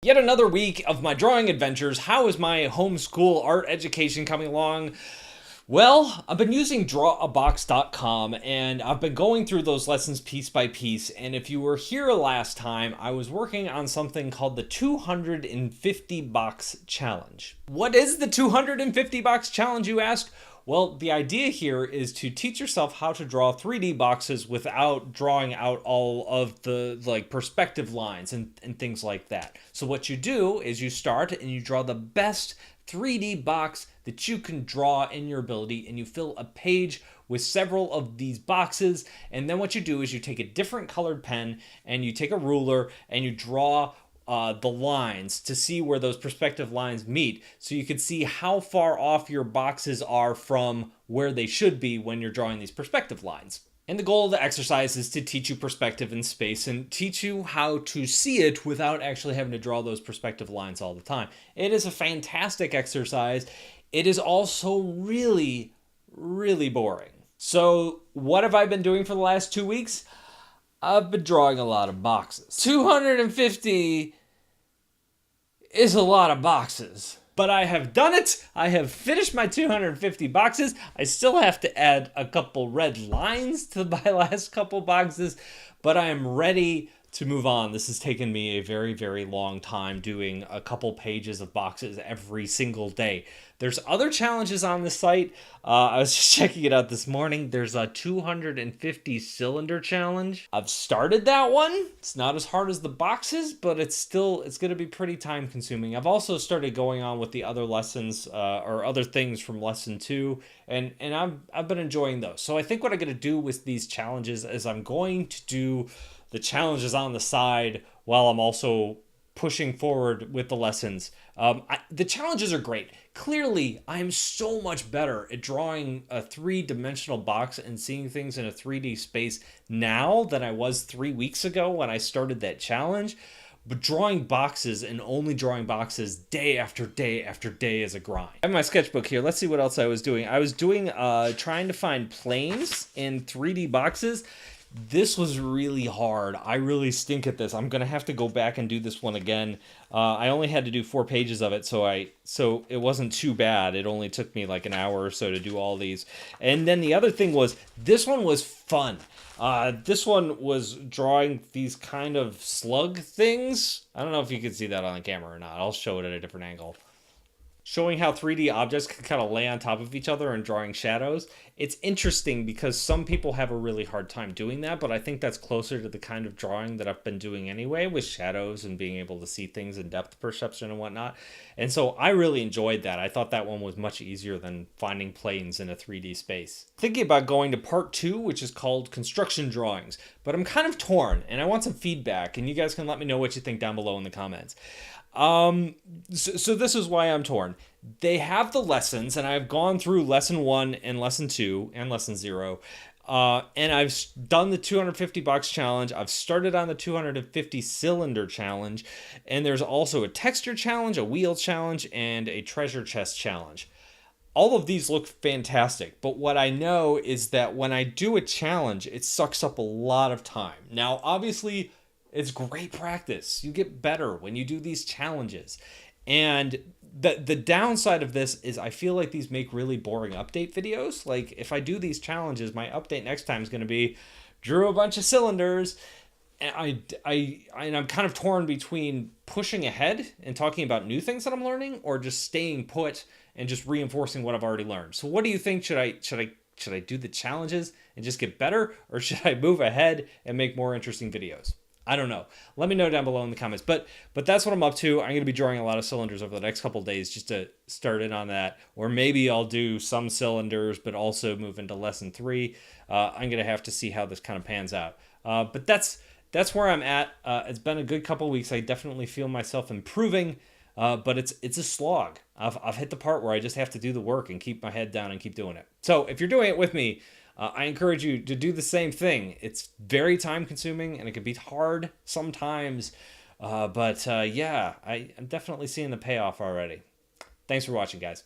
Yet another week of my drawing adventures. How is my homeschool art education coming along? Well, I've been using drawabox.com and I've been going through those lessons piece by piece. And if you were here last time, I was working on something called the 250 box challenge. What is the 250 box challenge, you ask? Well, the idea here is to teach yourself how to draw 3D boxes without drawing out all of the perspective lines and things like that. So what you do is you start and you draw the best 3D box that you can draw in your ability, and you fill a page with several of these boxes. And then what you do is you take a different colored pen and you take a ruler and you draw the lines to see where those perspective lines meet, so you can see how far off your boxes are from where they should be when you're drawing these perspective lines. And the goal of the exercise is to teach you perspective in space and teach you how to see it without actually having to draw those perspective lines all the time. It is a fantastic exercise. It is also really, really boring. So what have I been doing for the last 2 weeks? I've been drawing a lot of boxes. 250 is a lot of boxes. But I have done it. I have finished my 250 boxes. I still have to add a couple red lines to my last couple boxes, but I am ready to move on. This has taken me a very, very long time, doing a couple pages of boxes every single day. There's other challenges on the site. I was just checking it out this morning. There's a 250 cylinder challenge. I've started that one. It's not as hard as the boxes, but it's going to be pretty time consuming. I've also started going on with the other lessons or other things from lesson 2, and I've been enjoying those. So I think what I'm going to do with these challenges is I'm going to do the challenges on the side while I'm also pushing forward with the lessons. The challenges are great. Clearly, I am so much better at drawing a 3-dimensional box and seeing things in a 3D space now than I was 3 weeks ago when I started that challenge. But drawing boxes and only drawing boxes day after day after day is a grind. I have my sketchbook here. Let's see what else I was doing. I was doing trying to find planes in 3D boxes. This was really hard. I really stink at this. I'm gonna have to go back and do this one again. I only had to do 4 pages of it, so it wasn't too bad. It only took me like an hour or so to do all these. And then the other thing was, this one was fun. This one was drawing these kind of slug things. I don't know if you can see that on the camera or not. I'll show it at a different angle. Showing how 3D objects can kind of lay on top of each other and drawing shadows. It's interesting because some people have a really hard time doing that, but I think that's closer to the kind of drawing that I've been doing anyway, with shadows and being able to see things in depth perception and whatnot. And so I really enjoyed that. I thought that one was much easier than finding planes in a 3D space. Thinking about going to part 2, which is called construction drawings, but I'm kind of torn and I want some feedback, and you guys can let me know what you think down below in the comments. So this is why I'm torn. They have the lessons, and I've gone through lesson 1 and lesson 2 and lesson 0. And I've done the 250 box challenge. I've started on the 250 cylinder challenge. And there's also a texture challenge, a wheel challenge, and a treasure chest challenge. All of these look fantastic, but what I know is that when I do a challenge, it sucks up a lot of time. Now, obviously, it's great practice. You get better when you do these challenges. And the downside of this is I feel like these make really boring update videos. Like, if I do these challenges, my update next time is going to be drew a bunch of cylinders. And I'm kind of torn between pushing ahead and talking about new things that I'm learning, or just staying put and just reinforcing what I've already learned. So what do you think? Should I do the challenges and just get better, or should I move ahead and make more interesting videos? I don't know. Let me know down below in the comments. But that's what I'm up to. I'm going to be drawing a lot of cylinders over the next couple of days just to start in on that. Or maybe I'll do some cylinders, but also move into lesson 3. I'm going to have to see how this kind of pans out. But that's where I'm at. It's been a good couple of weeks. I definitely feel myself improving, but it's a slog. I've hit the part where I just have to do the work and keep my head down and keep doing it. So if you're doing it with me, I encourage you to do the same thing. It's very time consuming and it can be hard sometimes. But yeah, I'm definitely seeing the payoff already. Thanks for watching, guys.